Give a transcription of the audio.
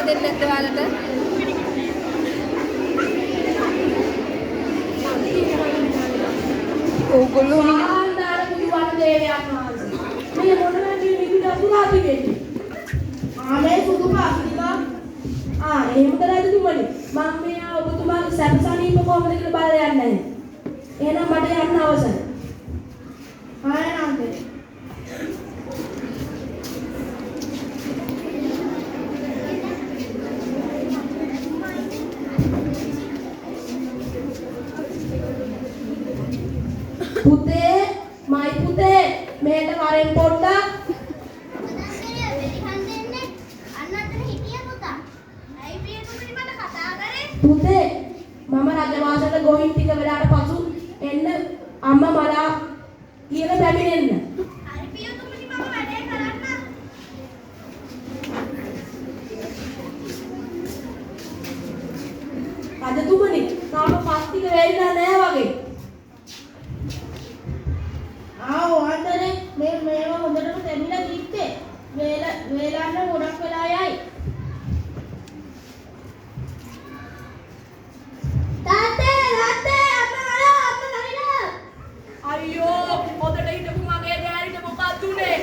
දෙන්නේ නැද්ද ඔයාලට? ඕගොල්ලෝ ආන්දාර බුදුන් දේවයන් වහන්සේ. මේ මොනවා නිවිද අතුරාපි වෙන්නේ? මේ සුදු පාස්තිකා. එහෙමද රජතුමනි? මම මේ ඔබතුමාගේ සැපසනීප කොහොමද කියලා බලලා යන්නේ නැහැ. එහෙනම් මට යන්න අවසරයි. නන්දේ. පුතේ, මයි පුතේ, මේක වරෙන් පොඩ්ඩක්. පුතේ, මම රජවාසලට ගොහින් ටික වෙලාවට පසු එන්න අම්මා මලා කියලා පැමිණෙන්න. හරි පියතුමනි මම වැඩේ කරන්න. රජතුමනි, තාම පස් ටික වෙයිලා නෑ වගේ. ඔයාලනේ මේවා හොඳටම තැමිලා කිත්තේ. වේලන්න ගොඩක් වෙලා යයි. අයියෝ හොදට හිටපු මගේ ගෑනිට මොකක්ද උනේ?